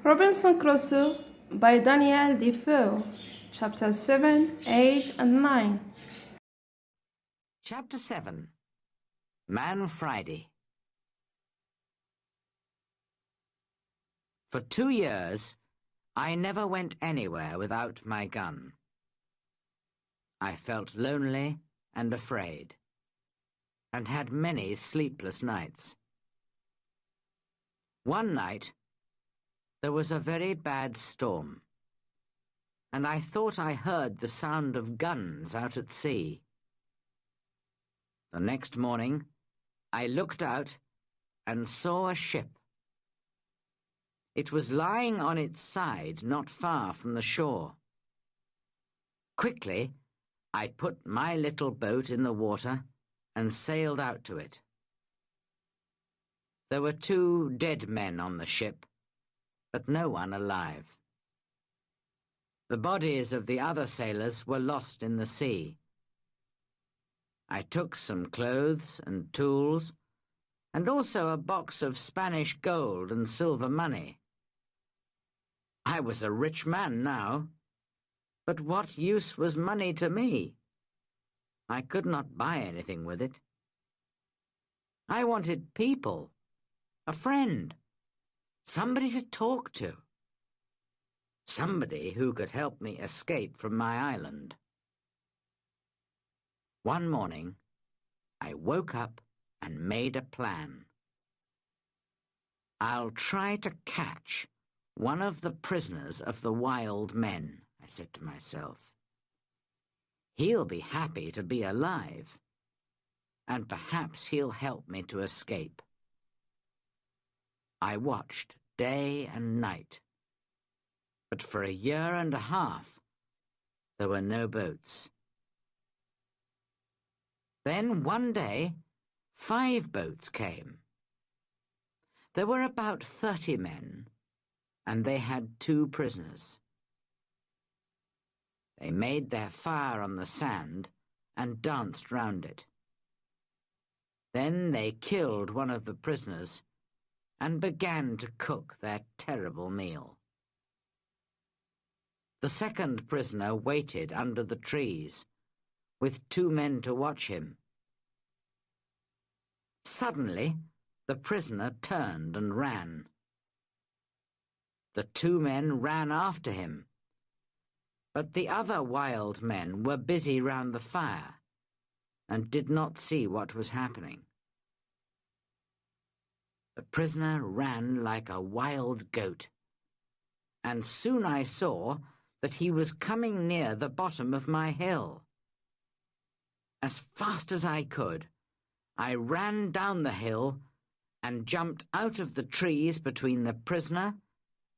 Robinson Crusoe by Daniel Defoe. Chapter 7, 8, and 9. Chapter 7 Man Friday. For 2 years, I never went anywhere without my gun. I felt lonely and afraid, and had many sleepless nights. One night, there was a very bad storm, and I thought I heard the sound of guns out at sea. The next morning, I looked out and saw a ship. It was lying on its side not far from the shore. Quickly, I put my little boat in the water and sailed out to it. There were 2 dead men on the ship, but no one alive. The bodies of the other sailors were lost in the sea. I took some clothes and tools, and also a box of Spanish gold and silver money. I was a rich man now, but what use was money to me? I could not buy anything with it. I wanted people, a friend, somebody to talk to, somebody who could help me escape from my island. One morning, I woke up and made a plan. I'll try to catch one of the prisoners of the wild men, I said to myself. He'll be happy to be alive, and perhaps he'll help me to escape. I watched day and night, but for 1.5 years, there were no boats. Then one day, 5 boats came. There were about 30 men, and they had 2 prisoners. They made their fire on the sand and danced round it. Then they killed one of the prisoners and began to cook their terrible meal. The second prisoner waited under the trees, with 2 men to watch him. Suddenly, the prisoner turned and ran. The 2 men ran after him, but the other wild men were busy round the fire and did not see what was happening. The prisoner ran like a wild goat, and soon I saw that he was coming near the bottom of my hill. As fast as I could, I ran down the hill and jumped out of the trees between the prisoner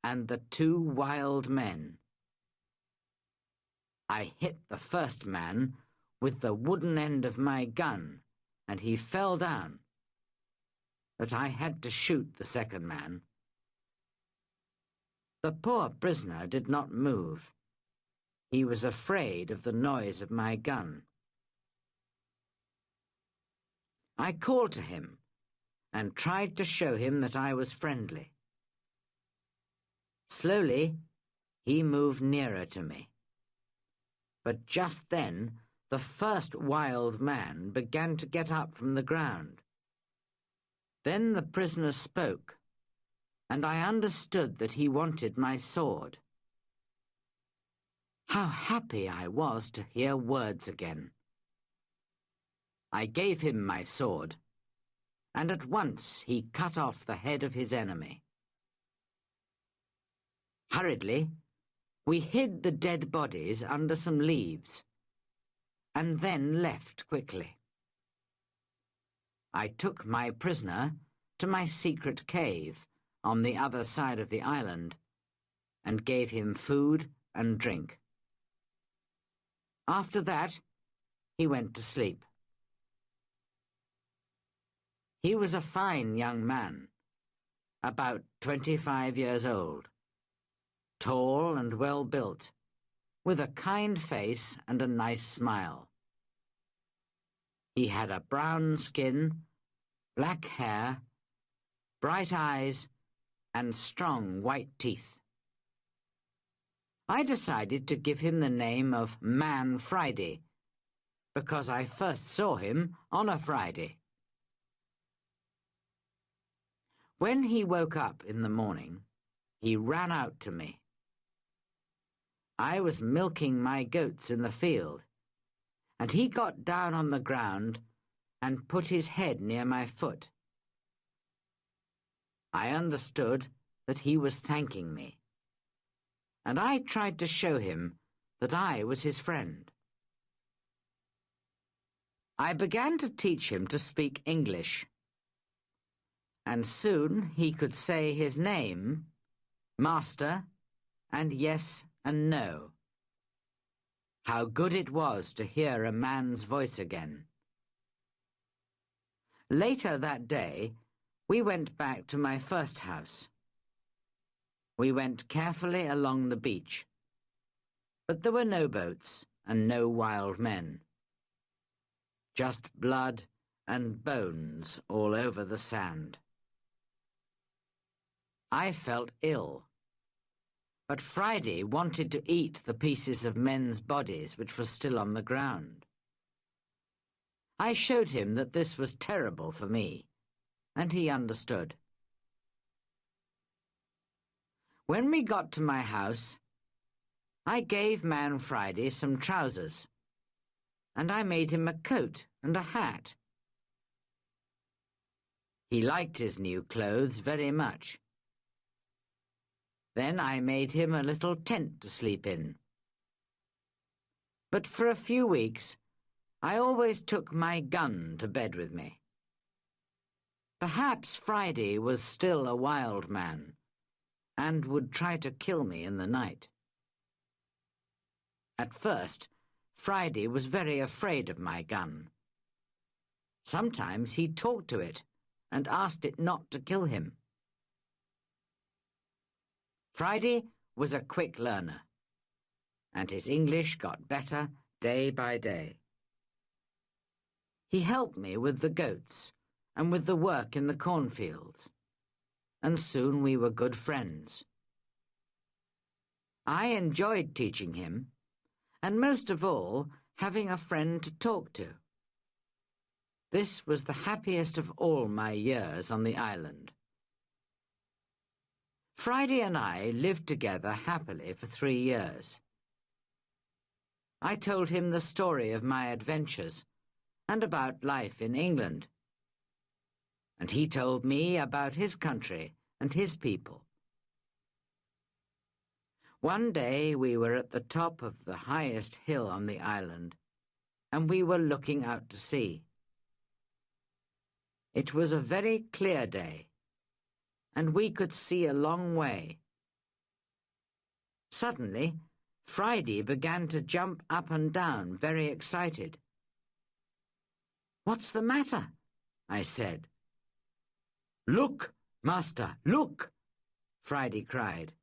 and the 2 wild men. I hit the first man with the wooden end of my gun, and he fell down. But I had to shoot the second man. The poor prisoner did not move. He was afraid of the noise of my gun. I called to him and tried to show him that I was friendly. Slowly, he moved nearer to me. But just then, the first wild man began to get up from the ground. Then the prisoner spoke, and I understood that he wanted my sword. How happy I was to hear words again. I gave him my sword, and at once he cut off the head of his enemy. Hurriedly, we hid the dead bodies under some leaves, and then left quickly. I took my prisoner to my secret cave on the other side of the island and gave him food and drink. After that, he went to sleep. He was a fine young man, about 25 years old, tall and well-built, with a kind face and a nice smile. He had a brown skin, black hair, bright eyes, and strong white teeth. I decided to give him the name of Man Friday, because I first saw him on a Friday. When he woke up in the morning, he ran out to me. I was milking my goats in the field, and he got down on the ground and put his head near my foot. I understood that he was thanking me, and I tried to show him that I was his friend. I began to teach him to speak English, and soon he could say his name, Master, and yes and no. How good it was to hear a man's voice again. Later that day, we went back to my first house. We went carefully along the beach, but there were no boats and no wild men. Just blood and bones all over the sand. I felt ill, but Friday wanted to eat the pieces of men's bodies which were still on the ground. I showed him that this was terrible for me, and he understood. When we got to my house, I gave Man Friday some trousers, and I made him a coat and a hat. He liked his new clothes very much. Then I made him a little tent to sleep in. But for a few weeks, I always took my gun to bed with me. Perhaps Friday was still a wild man, and would try to kill me in the night. At first, Friday was very afraid of my gun. Sometimes he talked to it and asked it not to kill him. Friday was a quick learner, and his English got better day by day. He helped me with the goats and with the work in the cornfields, and soon we were good friends. I enjoyed teaching him, and most of all, having a friend to talk to. This was the happiest of all my years on the island. Friday and I lived together happily for 3 years. I told him the story of my adventures and about life in England. And he told me about his country and his people. One day we were at the top of the highest hill on the island, and we were looking out to sea. It was a very clear day, and we could see a long way. Suddenly, Friday began to jump up and down, very excited. "What's the matter?" I said. "Look, Master, look!" Friday cried.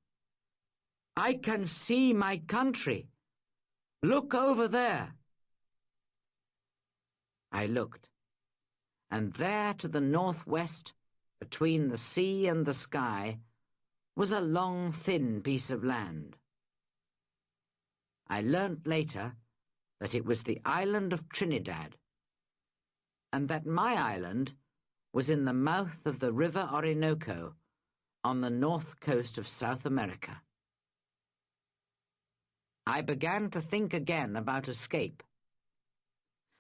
"I can see my country. Look over there." I looked, and there to the northwest, between the sea and the sky, was a long, thin piece of land. I learnt later that it was the island of Trinidad, and that my island was in the mouth of the river Orinoco on the north coast of South America. I began to think again about escape.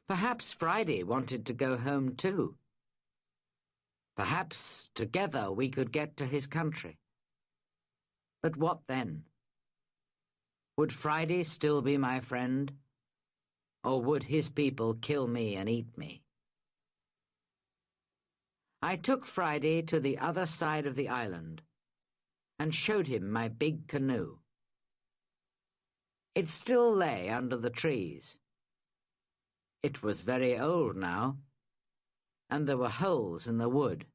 Perhaps Friday wanted to go home too. Perhaps together we could get to his country. But what then? Would Friday still be my friend? Or would his people kill me and eat me? I took Friday to the other side of the island and showed him my big canoe. It still lay under the trees. It was very old now, and there were holes in the wood.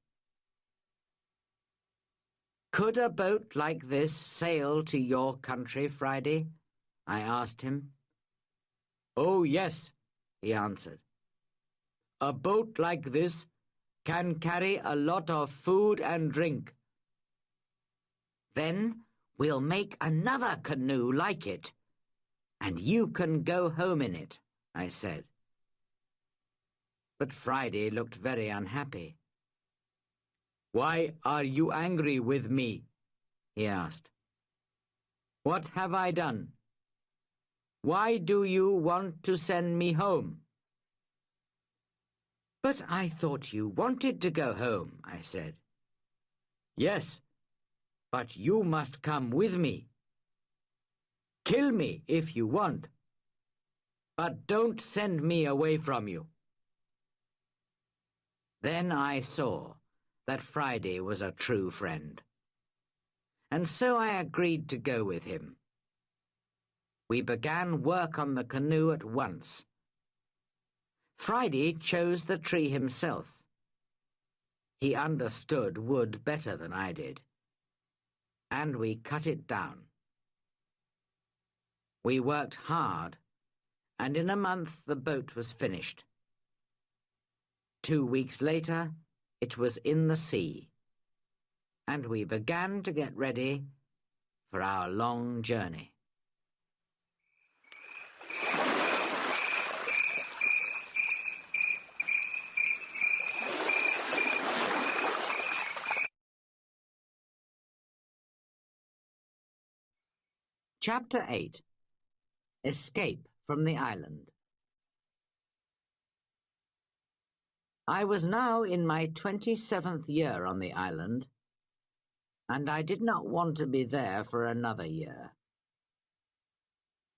"Could a boat like this sail to your country, Friday?" I asked him. "Oh, yes," he answered. "A boat like this can carry a lot of food and drink. Then we'll make another canoe like it, and you can go home in it, I said. But Friday looked very unhappy. Why are you angry with me? He asked. What have I done? Why do you want to send me home? But I thought you wanted to go home, I said. Yes, but you must come with me. Kill me if you want, but don't send me away from you. Then I saw that Friday was a true friend, and so I agreed to go with him. We began work on the canoe at once. Friday chose the tree himself. He understood wood better than I did, and we cut it down. We worked hard, and in a month the boat was finished. 2 weeks later, it was in the sea, and we began to get ready for our long journey. Chapter 8 Escape from the Island. I was now in my 27th year on the island, and I did not want to be there for another year.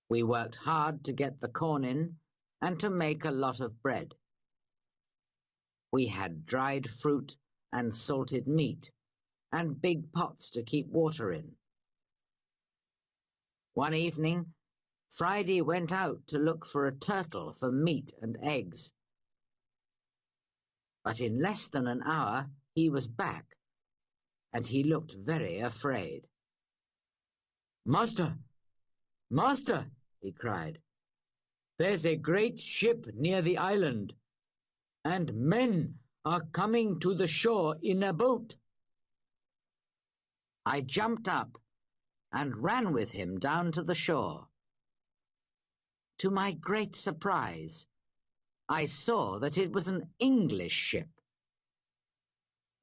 We worked hard to get the corn in and to make a lot of bread. We had dried fruit and salted meat and big pots to keep water in. One evening, Friday went out to look for a turtle for meat and eggs. But in less than an hour, he was back, and he looked very afraid. Master! Master! He cried. There's a great ship near the island, and men are coming to the shore in a boat. I jumped up and ran with him down to the shore. To my great surprise, I saw that it was an English ship.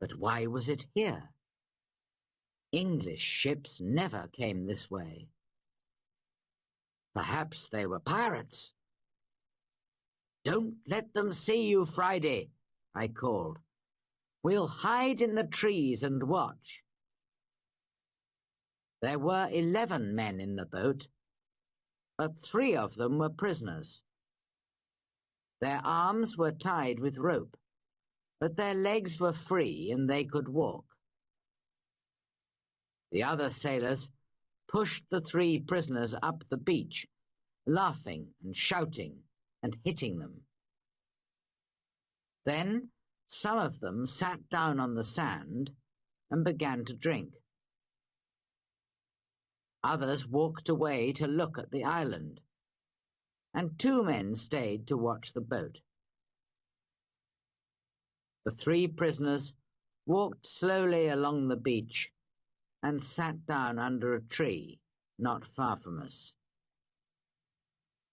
But why was it here? English ships never came this way. Perhaps they were pirates. Don't let them see you, Friday, I called. We'll hide in the trees and watch. There were 11 men in the boat, but 3 of them were prisoners. Their arms were tied with rope, but their legs were free and they could walk. The other sailors pushed the 3 prisoners up the beach, laughing and shouting and hitting them. Then some of them sat down on the sand and began to drink. Others walked away to look at the island, and 2 men stayed to watch the boat. The 3 prisoners walked slowly along the beach and sat down under a tree not far from us.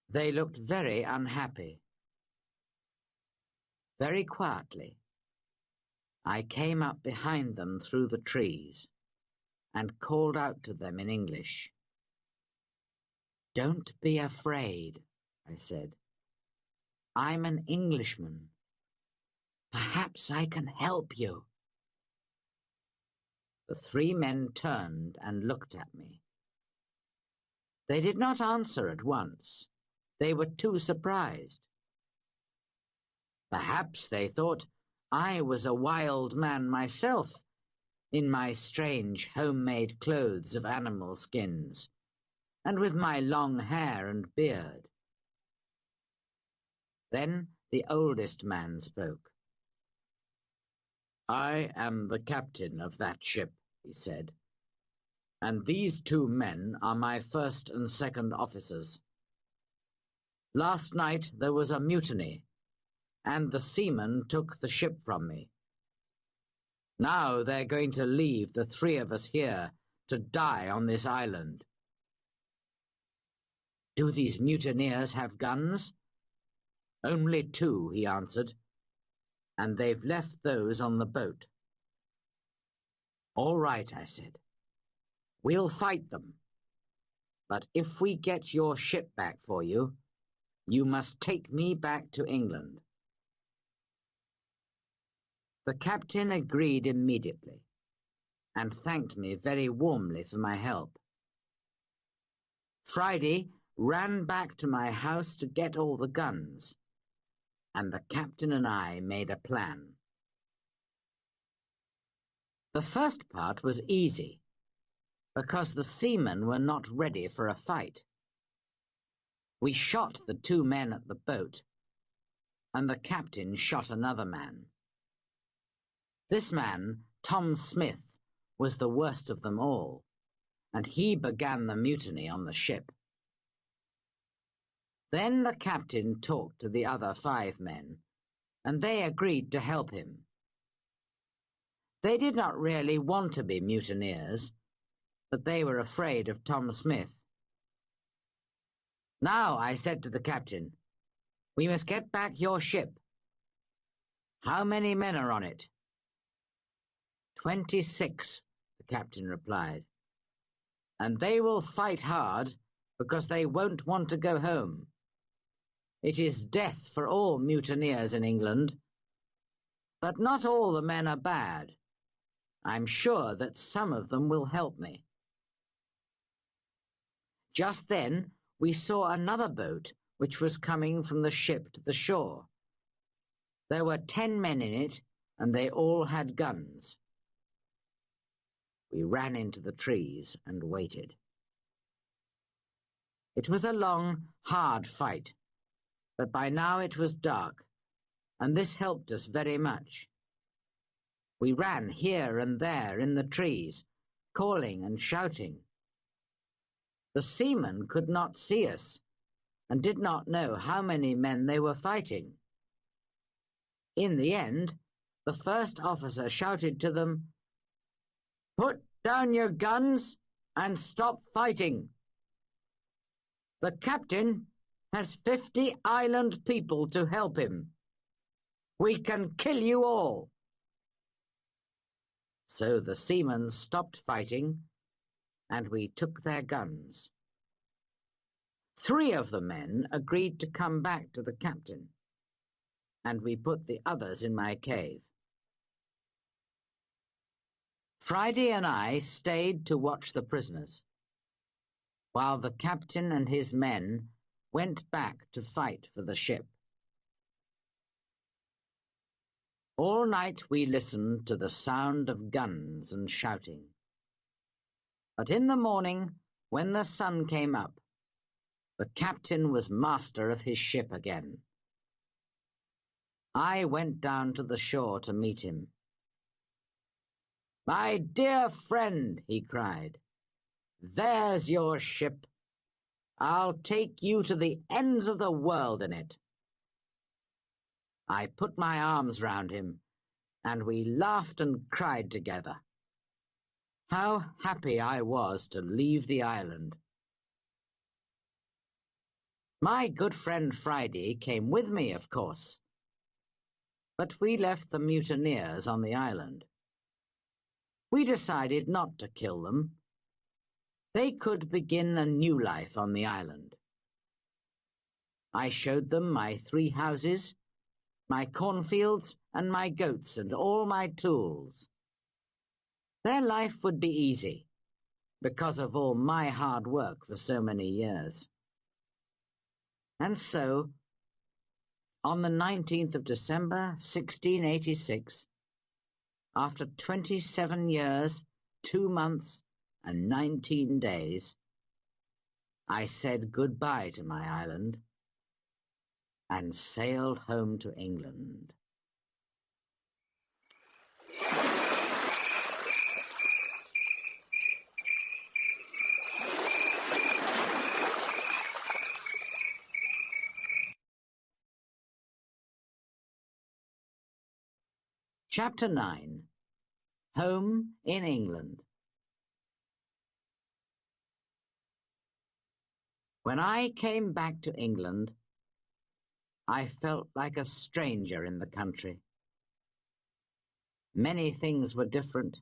They looked very unhappy. Very quietly, I came up behind them through the trees and called out to them in English. Don't be afraid, I said. I'm an Englishman. Perhaps I can help you. The 3 men turned and looked at me. They did not answer at once. They were too surprised. Perhaps they thought I was a wild man myself, in my strange homemade clothes of animal skins, and with my long hair and beard. Then the oldest man spoke. I am the captain of that ship, he said, and these 2 men are my first and second officers. Last night there was a mutiny, and the seamen took the ship from me. Now they're going to leave the 3 of us here to die on this island." "Do these mutineers have guns?" "Only 2, he answered, "and they've left those on the boat." "All right," I said. "We'll fight them. But if we get your ship back for you, you must take me back to England." The captain agreed immediately and thanked me very warmly for my help. Friday ran back to my house to get all the guns, and the captain and I made a plan. The first part was easy, because the seamen were not ready for a fight. We shot the 2 men at the boat, and the captain shot another man. This man, Tom Smith, was the worst of them all, and he began the mutiny on the ship. Then the captain talked to the other 5 men, and they agreed to help him. They did not really want to be mutineers, but they were afraid of Tom Smith. "Now," I said to the captain, "we must get back your ship. How many men are on it?" 26, the captain replied, "and they will fight hard because they won't want to go home. It is death for all mutineers in England. But not all the men are bad. I'm sure that some of them will help me." Just then, we saw another boat which was coming from the ship to the shore. There were 10 men in it, and they all had guns. We ran into the trees and waited. It was a long, hard fight, but by now it was dark, and this helped us very much. We ran here and there in the trees, calling and shouting. The seamen could not see us and did not know how many men they were fighting. In the end, the first officer shouted to them, "Put down your guns and stop fighting. The captain has 50 island people to help him. We can kill you all." So the seamen stopped fighting, and we took their guns. 3 of the men agreed to come back to the captain, and we put the others in my cave. Friday and I stayed to watch the prisoners, while the captain and his men went back to fight for the ship. All night we listened to the sound of guns and shouting. But in the morning, when the sun came up, the captain was master of his ship again. I went down to the shore to meet him. "My dear friend," he cried, "there's your ship. I'll take you to the ends of the world in it." I put my arms round him, and we laughed and cried together. How happy I was to leave the island. My good friend Friday came with me, of course, but we left the mutineers on the island. We decided not to kill them. They could begin a new life on the island. I showed them my 3 houses, my cornfields, and my goats, and all my tools. Their life would be easy, because of all my hard work for so many years. And so, on the 19th of December, 1686, after 27 years, 2 months, and 19 days, I said goodbye to my island and sailed home to England. Chapter 9. Home in England. When I came back to England, I felt like a stranger in the country. Many things were different,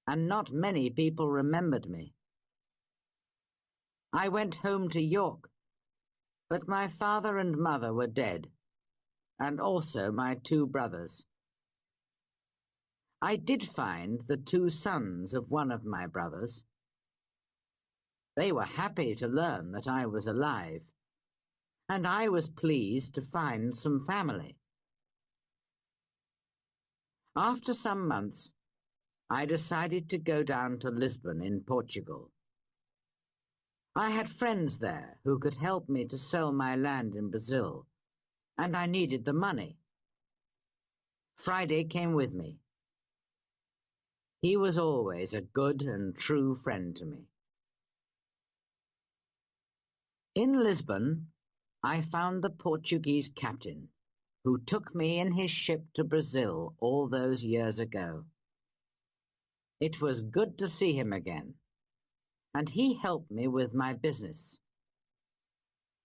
and not many people remembered me. I went home to York, but my father and mother were dead, and also my 2 brothers. I did find the 2 sons of one of my brothers. They were happy to learn that I was alive, and I was pleased to find some family. After some months, I decided to go down to Lisbon in Portugal. I had friends there who could help me to sell my land in Brazil, and I needed the money. Friday came with me. He was always a good and true friend to me. In Lisbon, I found the Portuguese captain, who took me in his ship to Brazil all those years ago. It was good to see him again, and he helped me with my business.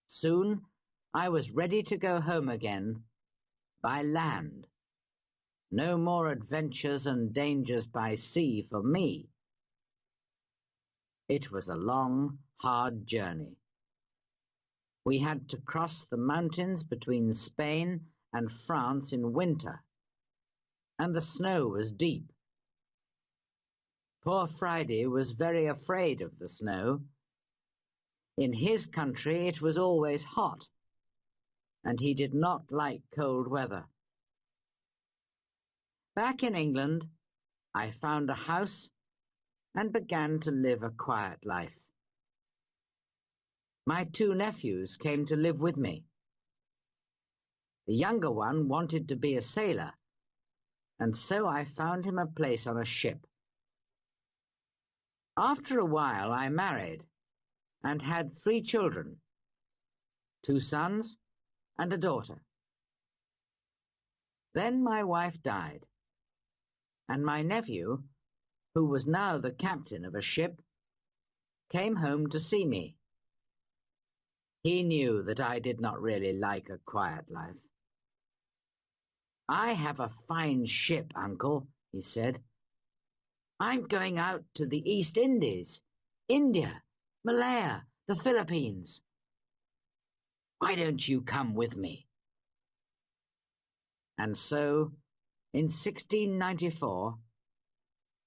Soon, I was ready to go home again by land. No more adventures and dangers by sea for me. It was a long, hard journey. We had to cross the mountains between Spain and France in winter, and the snow was deep. Poor Friday was very afraid of the snow. In his country it was always hot, and he did not like cold weather. Back in England, I found a house and began to live a quiet life. My 2 nephews came to live with me. The younger one wanted to be a sailor, and so I found him a place on a ship. After a while, I married and had 3 children, 2 sons and a daughter. Then my wife died, and my nephew, who was now the captain of a ship, came home to see me. He knew that I did not really like a quiet life. "I have a fine ship, Uncle," he said. "I'm going out to the East Indies, India, Malaya, the Philippines. Why don't you come with me?" And so, in 1694,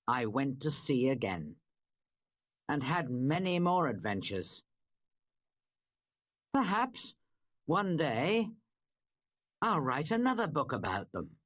I went to sea again, and had many more adventures. Perhaps, one day, I'll write another book about them.